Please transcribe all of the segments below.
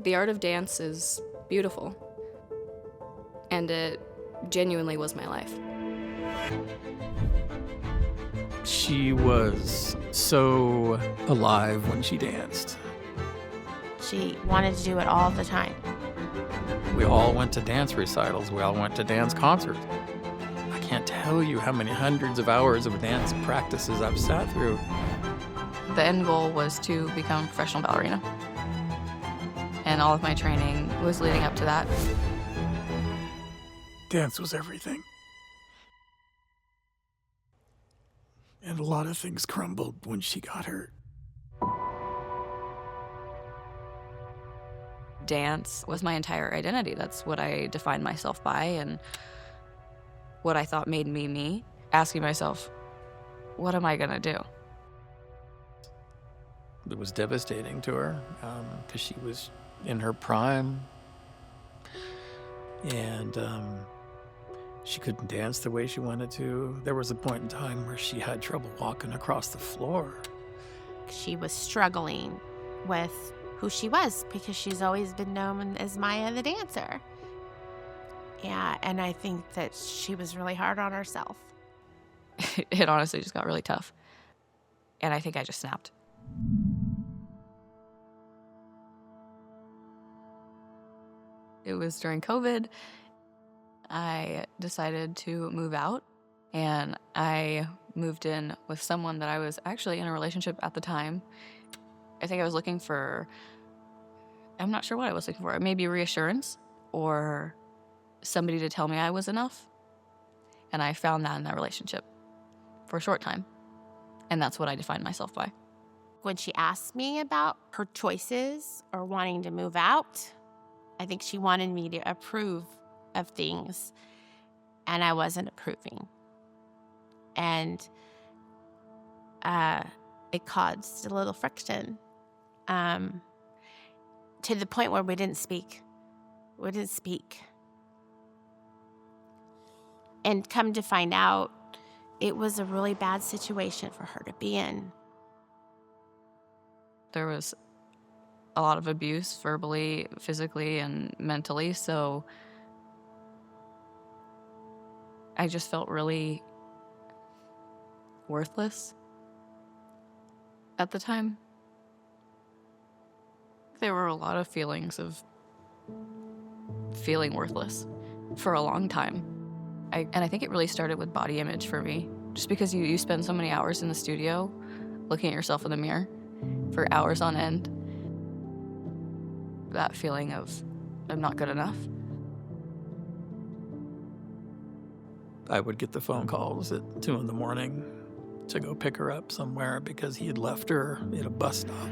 The art of dance is beautiful, and it genuinely was my life. She was so alive when she danced. She wanted to do it all the time. We all went to dance recitals. We all went to dance concerts. I can't tell you how many hundreds of hours of dance practices I've sat through. The end goal was to become a professional ballerina, and all of my training was leading up to that. Dance was everything. And a lot of things crumbled when she got hurt. Dance was my entire identity. That's what I defined myself by and what I thought made me me. Asking myself, what am I gonna do? It was devastating to her because she was in her prime. And she couldn't dance the way she wanted to. There was a point in time where she had trouble walking across the floor. She was struggling with who she was because she's always been known as Mya the dancer. Yeah, and I think that she was really hard on herself. It honestly just got really tough. And I think I just snapped. It was during COVID. I decided to move out, and I moved in with someone that I was actually in a relationship at the time. I think I was looking for, I'm not sure what I was looking for, maybe reassurance or somebody to tell me I was enough. And I found that in that relationship for a short time. And that's what I defined myself by. When she asked me about her choices or wanting to move out, I think she wanted me to approve of things, and I wasn't approving. And it caused a little friction to the point where we didn't speak. And come to find out, it was a really bad situation for her to be in. There was a lot of abuse, verbally, physically, and mentally, so I just felt really worthless at the time. There were a lot of feelings of feeling worthless for a long time. And I think it really started with body image for me. Just because you spend so many hours in the studio looking at yourself in the mirror for hours on end, that feeling of I'm not good enough. I would get the phone calls at 2 a.m. to go pick her up somewhere because he had left her at a bus stop.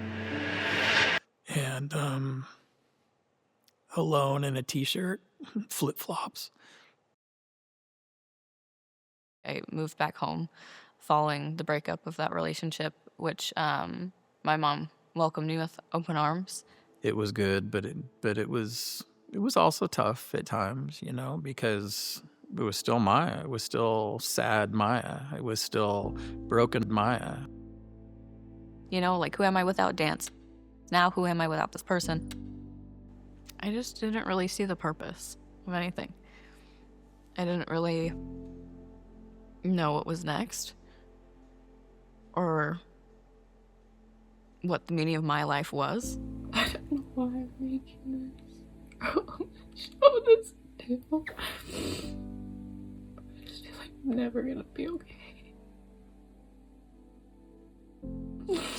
And alone in a t-shirt, flip-flops. I moved back home following the breakup of that relationship, which my mom welcomed me with open arms. It was good, but it was also tough at times, because it was still Mya. It was still sad Mya. It was still broken Mya. Who am I without dance? Now who am I without this person? I just didn't really see the purpose of anything. I didn't really know what was next or what the meaning of my life was. I don't know why I'm making this. Show this too. I just feel like I'm never gonna be okay.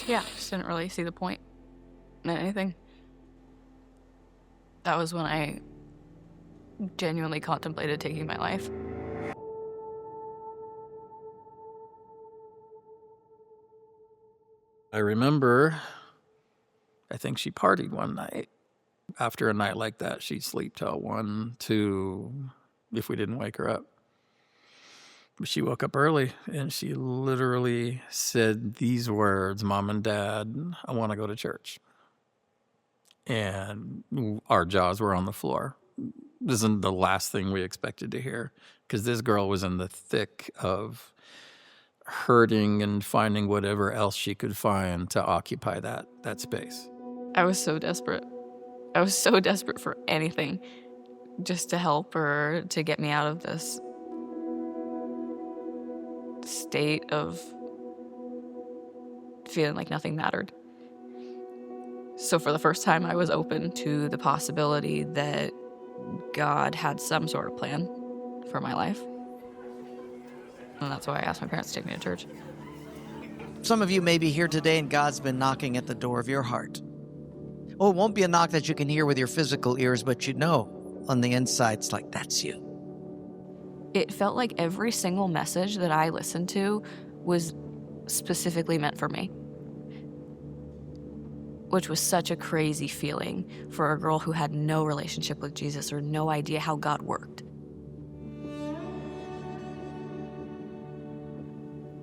Yeah, I just didn't really see the point in anything. That was when I genuinely contemplated taking my life. I remember, I think she partied one night. After a night like that, she'd sleep till 1, 2, if we didn't wake her up. But she woke up early, and she literally said these words, "Mom and Dad, I want to go to church." And our jaws were on the floor. This isn't the last thing we expected to hear, because this girl was in the thick of hurting and finding whatever else she could find to occupy that space. I was so desperate. I was so desperate for anything just to help her, to get me out of this state of feeling like nothing mattered. So for the first time, I was open to the possibility that God had some sort of plan for my life. And that's why I asked my parents to take me to church. Some of you may be here today and God's been knocking at the door of your heart. Oh, it won't be a knock that you can hear with your physical ears, but you know on the inside, it's like, that's you. It felt like every single message that I listened to was specifically meant for me, which was such a crazy feeling for a girl who had no relationship with Jesus or no idea how God worked.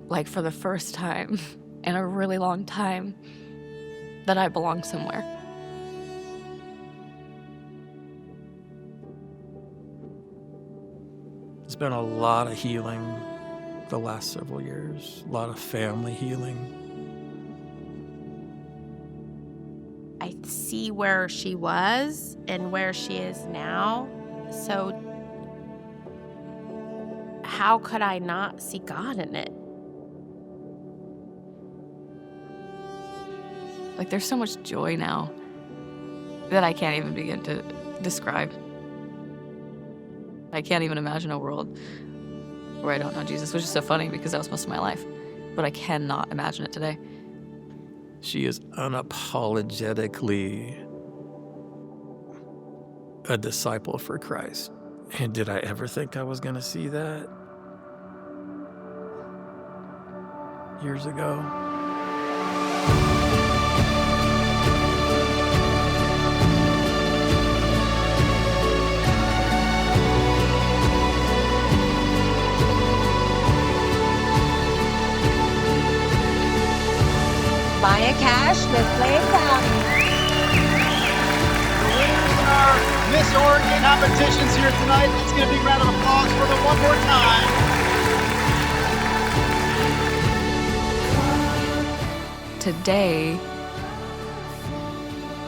Like, for the first time in a really long time, that I belong somewhere. There's been a lot of healing the last several years, a lot of family healing. I see where she was and where she is now. So how could I not see God in it? Like, there's so much joy now that I can't even begin to describe. I can't even imagine a world where I don't know Jesus, which is so funny because that was most of my life. But I cannot imagine it today. She is unapologetically a disciple for Christ. And did I ever think I was going to see that years ago? Mya Cash, Miss Lake County. The winners in our Miss Oregon competitions here tonight. Let's get a big round of applause for them one more time. Today,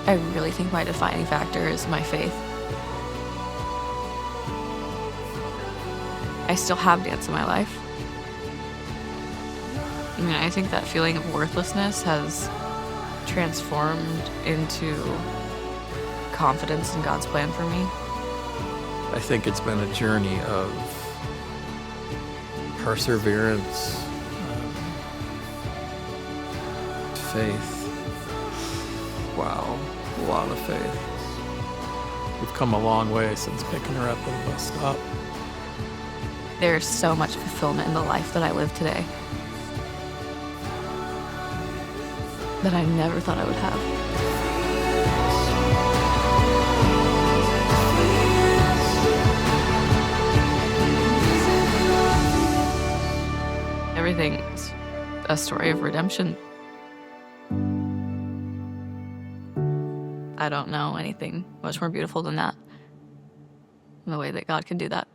I really think my defining factor is my faith. I still have dance in my life. I mean, I think that feeling of worthlessness has transformed into confidence in God's plan for me. I think it's been a journey of perseverance, faith. Wow, a lot of faith. We've come a long way since picking her up at the bus stop. There's so much fulfillment in the life that I live today that I never thought I would have. Everything's a story of redemption. I don't know anything much more beautiful than that, the way that God can do that.